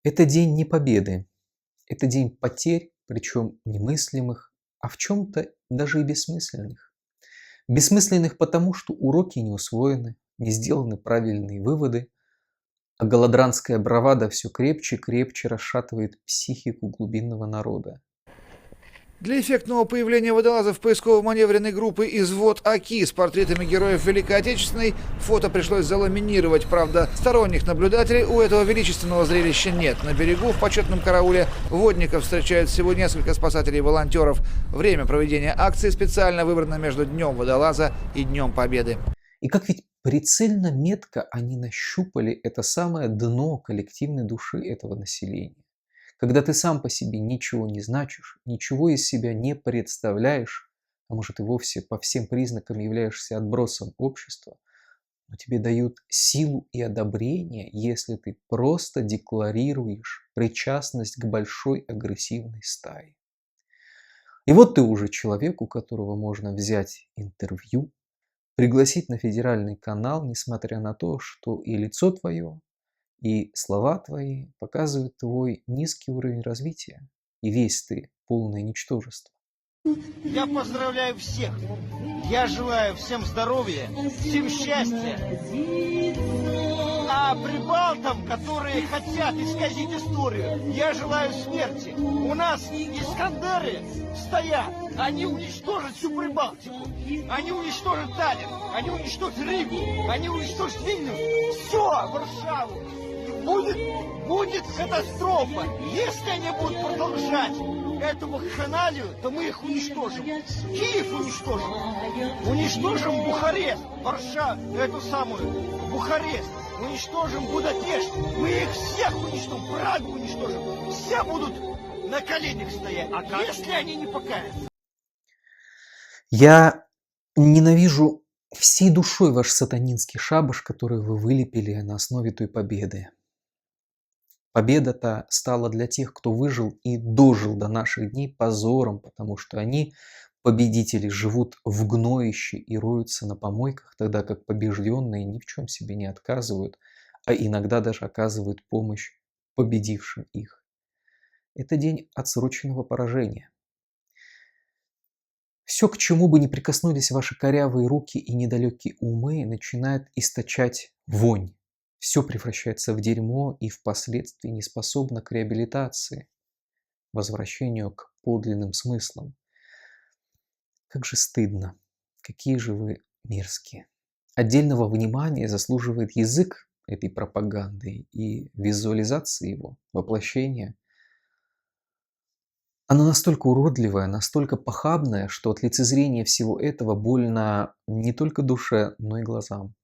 Это день не победы, это день потерь, причем немыслимых, а в чем-то даже и бессмысленных. Бессмысленных потому, что уроки не усвоены, не сделаны правильные выводы, а голодранская бравада все крепче и крепче расшатывает психику глубинного народа. Для эффектного появления водолазов поисково-маневренной группы «Извод АКИ» с портретами героев Великой Отечественной фото пришлось заламинировать. Правда, сторонних наблюдателей у этого величественного зрелища нет. На берегу в почетном карауле водников встречают всего несколько спасателей и волонтеров. Время проведения акции специально выбрано между Днем водолаза и Днем Победы. И как ведь прицельно метко они нащупали это самое дно коллективной души этого населения. Когда ты сам по себе ничего не значишь, ничего из себя не представляешь, а может и вовсе по всем признакам являешься отбросом общества, но тебе дают силу и одобрение, если ты просто декларируешь причастность к большой агрессивной стае. И вот ты уже человек, у которого можно взять интервью, пригласить на федеральный канал, несмотря на то, что и лицо твое, и слова твои показывают твой низкий уровень развития, и весь ты полное ничтожество. Я поздравляю всех. Я желаю всем здоровья, всем счастья. А прибалтам, которые хотят исказить историю, я желаю смерти. У нас Искандеры стоят. Они уничтожат всю Прибалтику. Они уничтожат Таллин. Они уничтожат Ригу. Они уничтожат Вильнюс. Все, Варшаву. Будет катастрофа. Если они будут продолжать эту вакханалию, то мы их уничтожим. Киев уничтожим. Уничтожим Бухарест, Варшаву, эту самую Бухарест. Уничтожим Будапешт. Мы их всех уничтожим. Прагу уничтожим. Все будут на коленях стоять, если они не покаятся. Я ненавижу всей душой ваш сатанинский шабаш, который вы вылепили на основе той победы. Победа-то стала для тех, кто выжил и дожил до наших дней, позором, потому что они, победители, живут в гноище и роются на помойках, тогда как побежденные ни в чем себе не отказывают, а иногда даже оказывают помощь победившим их. Это день отсроченного поражения. Все, к чему бы ни прикоснулись ваши корявые руки и недалекие умы, начинает источать вонь. Все превращается в дерьмо и впоследствии не способно к реабилитации, возвращению к подлинным смыслам. Как же стыдно, какие же вы мерзкие. Отдельного внимания заслуживает язык этой пропаганды и визуализация его, воплощения. Оно настолько уродливое, настолько похабное, что от лицезрения всего этого больно не только душе, но и глазам.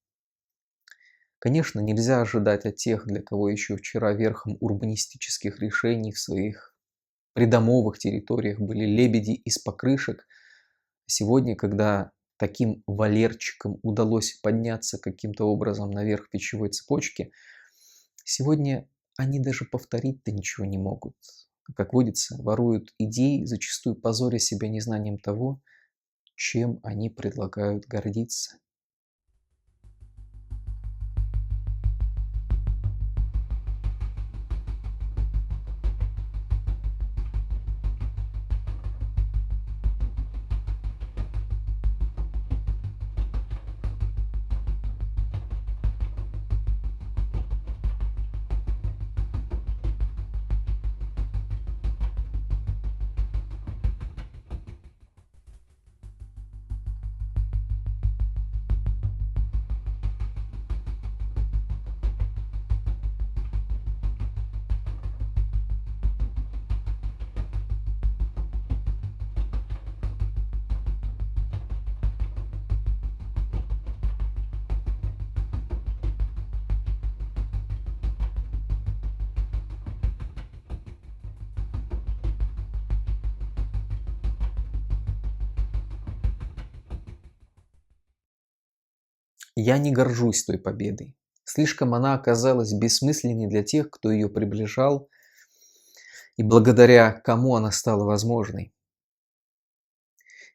Конечно, нельзя ожидать от тех, для кого еще вчера верхом урбанистических решений в своих придомовых территориях были лебеди из покрышек. Сегодня, когда таким валерчикам удалось подняться каким-то образом наверх пищевой цепочки, сегодня они даже повторить-то ничего не могут. Как водится, воруют идеи, зачастую позоря себя незнанием того, чем они предлагают гордиться. Я не горжусь той победой. Слишком она оказалась бессмысленной для тех, кто ее приближал, и благодаря кому она стала возможной.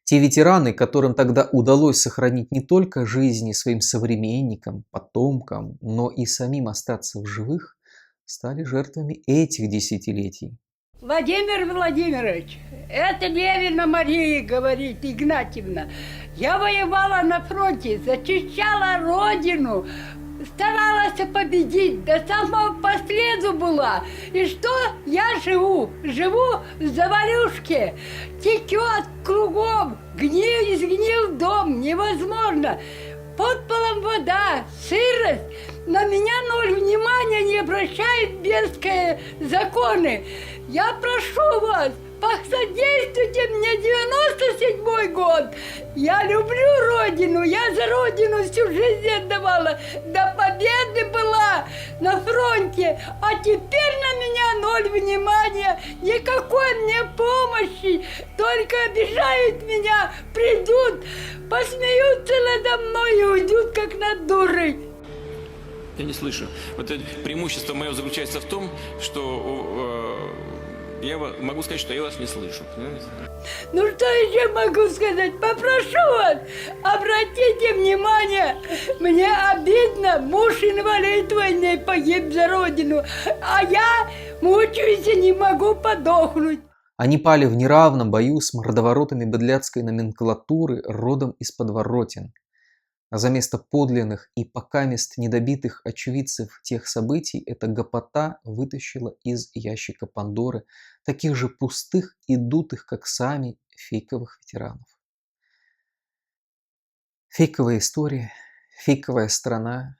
Те ветераны, которым тогда удалось сохранить не только жизни своим современникам, потомкам, но и самим остаться в живых, стали жертвами этих десятилетий. Владимир Владимирович, это Левина Мария говорит, Игнатьевна. Я воевала на фронте, зачищала родину, старалась победить, до самого последу была. И что? Я живу в заварюшке, текет кругом, изгнил дом, невозможно. Под полом вода, сырость. На меня ноль внимания не обращают бедские законы. Я прошу вас, посодействуйте мне, 97-й год. Я люблю родину, я за родину всю жизнь отдавала. До победы была на фронте, а теперь на меня ноль внимания, никакой мне помощи. Только обижают меня, придут, посмеются надо мной и уйдут, как над дурой. Я не слышу. Вот это преимущество мое заключается в том, что я могу сказать, что я вас не слышу. Понимаете? Ну что еще могу сказать? Попрошу вас, обратите внимание, мне обидно, муж инвалид войны погиб за родину, а я мучаюсь и не могу подохнуть. Они пали в неравном бою с мордоворотами быдляцкой номенклатуры родом из подворотен. А за место подлинных и покамест недобитых очевидцев тех событий эта гопота вытащила из ящика Пандоры таких же пустых и дутых, как сами, фейковых ветеранов. Фейковая история, фейковая страна,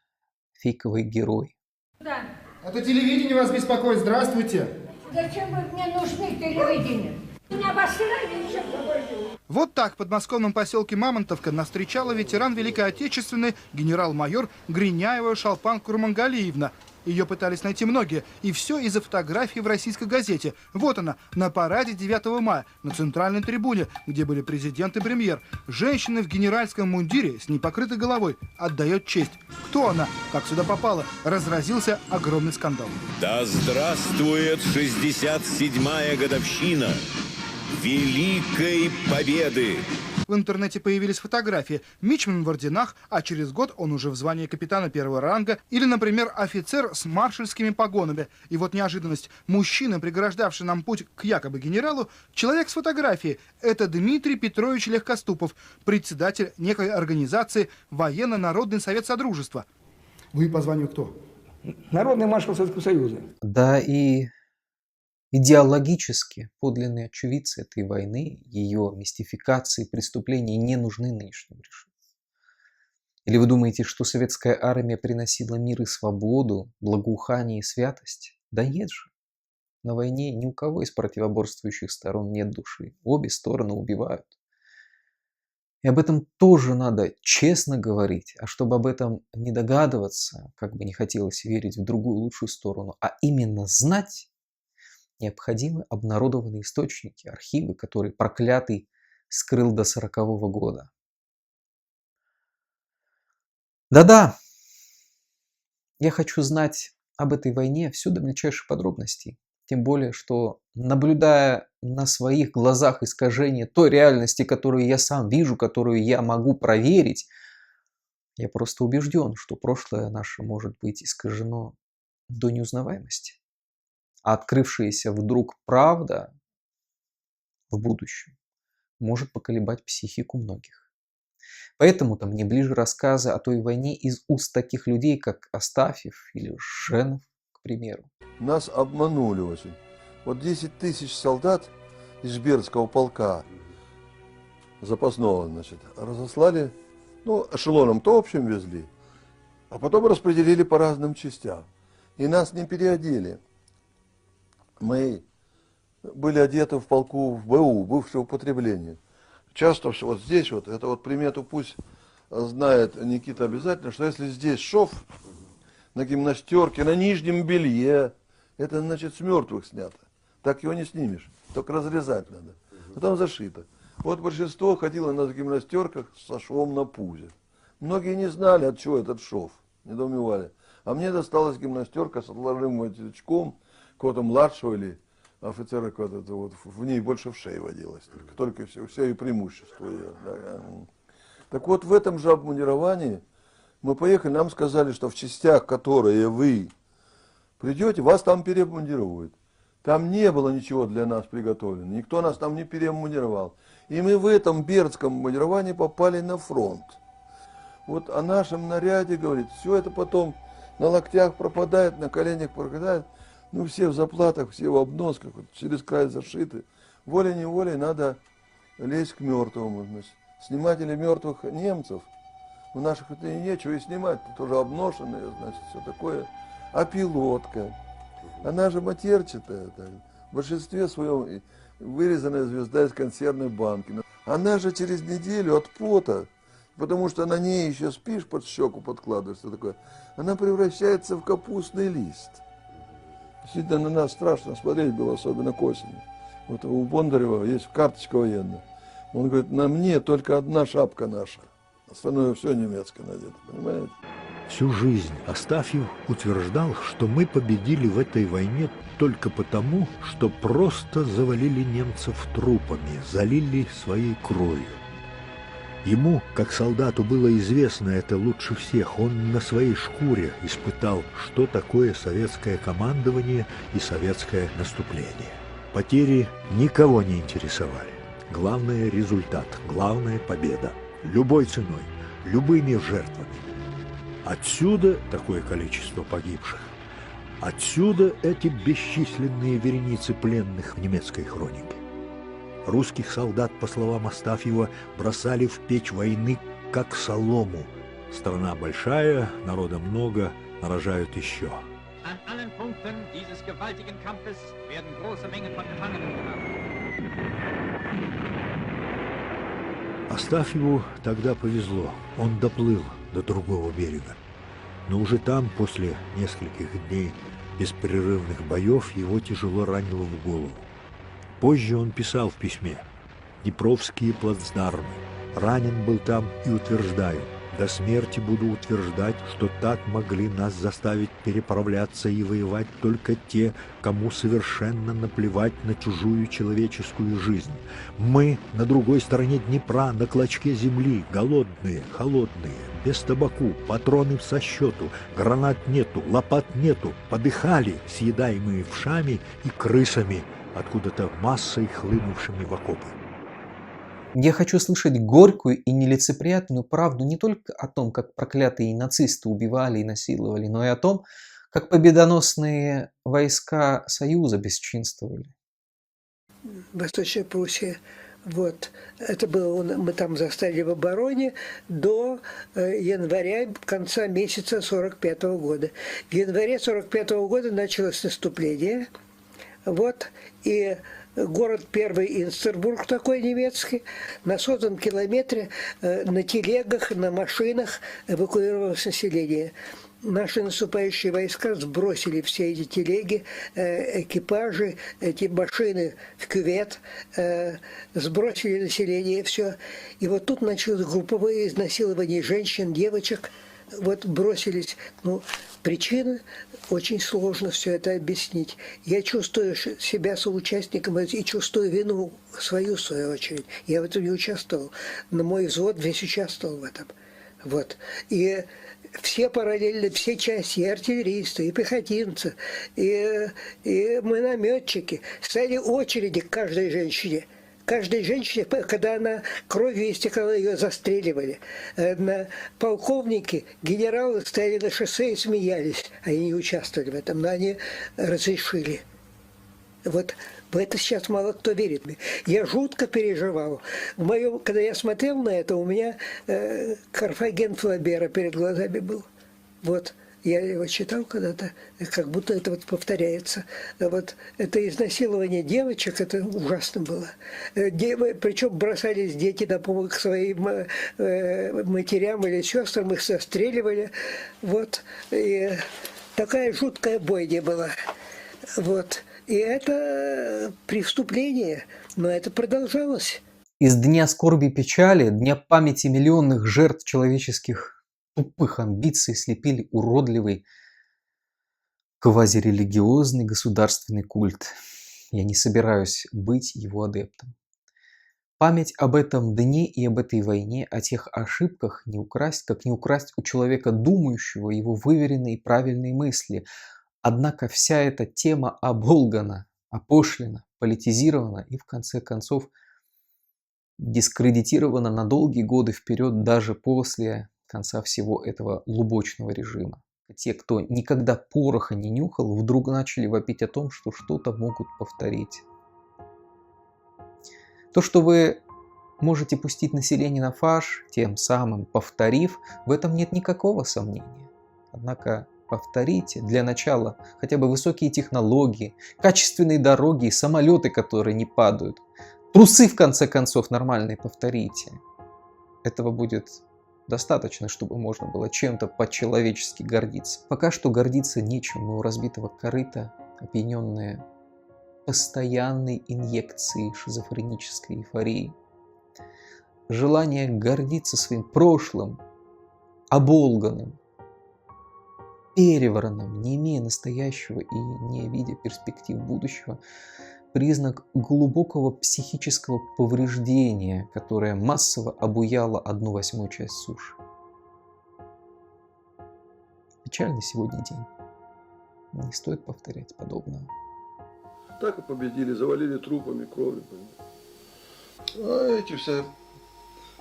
фейковый герой. Да. Это телевидение вас беспокоит. Здравствуйте. Зачем вы мне нужны, телевидение? Меня обосрали еще. Вот так в подмосковном поселке Мамонтовка нас встречала ветеран Великой Отечественной генерал-майор Гриняева Шалпан Курмангалиевна. Ее пытались найти многие, и все из-за фотографии в российской газете. Вот она, на параде 9 мая, на центральной трибуне, где были президент и премьер. Женщина в генеральском мундире с непокрытой головой отдает честь. Кто она? Как сюда попала? Разразился огромный скандал. Да здравствует 67-я годовщина Великой Победы! В интернете появились фотографии. Мичман в орденах, а через год он уже в звании капитана первого ранга. Или, например, офицер с маршальскими погонами. И вот неожиданность. Мужчина, преграждавший нам путь к якобы генералу, человек с фотографией. Это Дмитрий Петрович Легкоступов, председатель некой организации Военно-народный совет Содружества. Вы по званию кто? Народный маршал Советского Союза. Да и идеологически подлинные очевидцы этой войны, ее мистификации, преступлений не нужны нынешнему режиму. Или вы думаете, что советская армия приносила мир и свободу, благоухание и святость? Да нет же. На войне ни у кого из противоборствующих сторон нет души. Обе стороны убивают. И об этом тоже надо честно говорить. А чтобы об этом не догадываться, как бы не хотелось верить в другую лучшую сторону, а именно знать, необходимы обнародованные источники, архивы, которые проклятый скрыл до 40-го года. Да-да, я хочу знать об этой войне все до мельчайших подробностей. Тем более, что, наблюдая на своих глазах искажение той реальности, которую я сам вижу, которую я могу проверить, я просто убежден, что прошлое наше может быть искажено до неузнаваемости. А открывшаяся вдруг правда в будущем может поколебать психику многих. Поэтому-то мне ближе рассказы о той войне из уст таких людей, как Астафьев или Женов, к примеру. Нас обманули очень. Вот 10 тысяч солдат из Бердского полка запасного, значит, разослали, ну, эшелоном-то общим везли, а потом распределили по разным частям. И нас не переодели. Мы были одеты в полку в БУ, бывшее употребление. Часто вот здесь вот, это вот примету пусть знает Никита обязательно, что если здесь шов на гимнастерке, на нижнем белье, это значит с мертвых снято. Так его не снимешь, только разрезать надо. А там зашито. Вот большинство ходило на гимнастерках со швом на пузе. Многие не знали, от чего этот шов, недоумевали. А мне досталась гимнастерка с отложным мотыльчком, кого-то младшего или офицера, кого-то, вот, в ней больше в шее водилось. Только все и преимущество ее. Да. Так вот, в этом же обмундировании мы поехали, нам сказали, что в частях, которые вы Придете, вас там переобмундируют. Там не было ничего для нас приготовлено, никто нас там не переобмундировал. И мы в этом бердском обмундировании попали на фронт. Вот о нашем наряде, говорит, все это потом на локтях пропадает, на коленях пропадает. Ну, все в заплатах, все в обносках, вот, через край зашиты. Волей-неволей надо лезть к мертвому. Значит. Сниматели мертвых немцев, у наших это и нечего и снимать, тоже обношенные, значит, все такое. А пилотка, она же матерчатая, так, в большинстве своем вырезанная звезда из консервной банки. Она же через неделю от пота, потому что на ней еще спишь, под щеку подкладываешь, что такое, она превращается в капустный лист. Действительно, на нас страшно смотреть было, особенно к осени. Вот у Бондарева есть карточка военная. Он говорит, на мне только одна шапка наша, остальное все немецкое надето, понимаете? Всю жизнь Астафьев утверждал, что мы победили в этой войне только потому, что просто завалили немцев трупами, залили своей кровью. Ему, как солдату, было известно это лучше всех. Он на своей шкуре испытал, что такое советское командование и советское наступление. Потери никого не интересовали. Главное – результат, главное – победа. Любой ценой, любыми жертвами. Отсюда такое количество погибших. Отсюда эти бесчисленные вереницы пленных в немецкой хронике. Русских солдат, по словам Астафьева, бросали в печь войны, как солому. Страна большая, народа много, нарожают еще. Астафьеву тогда повезло, он доплыл до другого берега. Но уже там, после нескольких дней беспрерывных боев, его тяжело ранило в голову. Позже он писал в письме: «Днепровские плацдармы. Ранен был там и утверждаю, до смерти буду утверждать, что так могли нас заставить переправляться и воевать только те, кому совершенно наплевать на чужую человеческую жизнь. Мы на другой стороне Днепра, на клочке земли, голодные, холодные, без табаку, патроны со счету, гранат нету, лопат нету, подыхали, съедаемые вшами и крысами, откуда-то массой хлынувшими в окопы». Я хочу слышать горькую и нелицеприятную правду не только о том, как проклятые нацисты убивали и насиловали, но и о том, как победоносные войска Союза бесчинствовали. Восточная Пруссия. Вот. Это было, мы там застали в обороне до января, конца месяца 1945 года. В январе 1945 года началось наступление. Вот. И город первый Инстербург, такой немецкий, на сотом километре на телегах, на машинах эвакуировалось население. Наши наступающие войска сбросили все эти телеги, экипажи, эти машины в кювет, сбросили население, все. И вот тут началось групповое изнасилование женщин, девочек. Вот бросились, ну, причины, очень сложно все это объяснить. Я чувствую себя соучастником и чувствую вину свою, в свою очередь. Я в этом не участвовал, но мой взвод весь участвовал в этом. Вот. И все параллельно, все части, и артиллеристы, и пехотинцы, и минометчики стояли очереди к каждой женщине. Каждой женщине, когда она кровью истекала, ее застреливали. Полковники, генералы стояли на шоссе и смеялись. Они не участвовали в этом, но они разрешили. Вот в это сейчас мало кто верит. Я жутко переживал. Когда я смотрел на это, у меня Карфаген Флабера перед глазами был. Вот. Я его читал когда-то, как будто это вот повторяется. Вот это изнасилование девочек, это ужасно было. Причем бросались дети на помощь своим матерям или сестрам, их застреливали. Вот. И такая жуткая бойня была. Вот. И это преступление, но это продолжалось. Из дня скорби и печали, дня памяти миллионных жертв человеческих тупых амбиций слепили уродливый квазирелигиозный государственный культ. Я не собираюсь быть его адептом. Память об этом дне и об этой войне, о тех ошибках не украсть, как не украсть у человека думающего его выверенные и правильные мысли, Однако вся эта тема оболгана, опошлена, политизирована и в конце концов дискредитирована на долгие годы вперед даже после конца всего этого лубочного режима. Те, кто никогда пороха не нюхал, вдруг начали вопить о том, что что-то могут повторить. То, что вы можете пустить население на фарш, тем самым повторив, в этом нет никакого сомнения. Однако повторите для начала хотя бы высокие технологии, качественные дороги и самолеты, которые не падают. Трусы, в конце концов, нормальные повторите. Этого будет достаточно, чтобы можно было чем-то по-человечески гордиться. Пока что гордиться нечем, мы у разбитого корыта, опьяненные постоянной инъекцией шизофренической эйфории. Желание гордиться своим прошлым, оболганным, перевранным, не имея настоящего и не видя перспектив будущего, признак глубокого психического повреждения, которое массово обуяло 1/8 часть суши. Печальный сегодня день. Не стоит повторять подобного. Так и победили, завалили трупами, кровью. А эти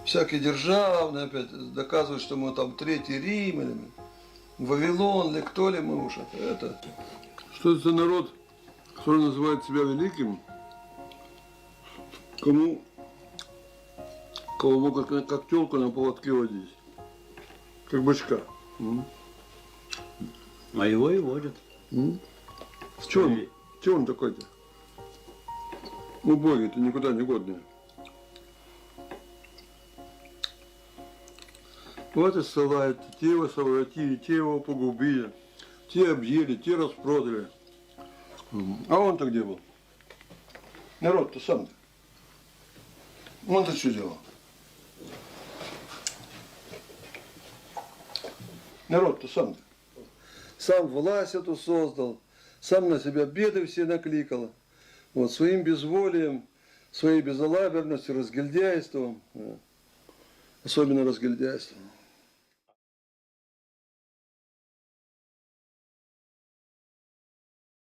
всякие державные опять доказывают, что мы там Третий Рим, или Вавилон, или кто ли мы уж. Это. Что это за народ, который называет себя великим, кого как телку на поводке водить, как бычка. А его и водят. Чего он такой-то? Убогий-то, никуда не годный. Вот и ссылают, те его совратили, те его погубили, те объели, те распродали. А он-то где был? Народ-то сам-то. Он-то что делал? Народ-то сам-то. Сам власть эту создал, сам на себя беды все накликал. Вот, своим безволием, своей безалаберностью, разгильдяйством. Особенно разгильдяйством.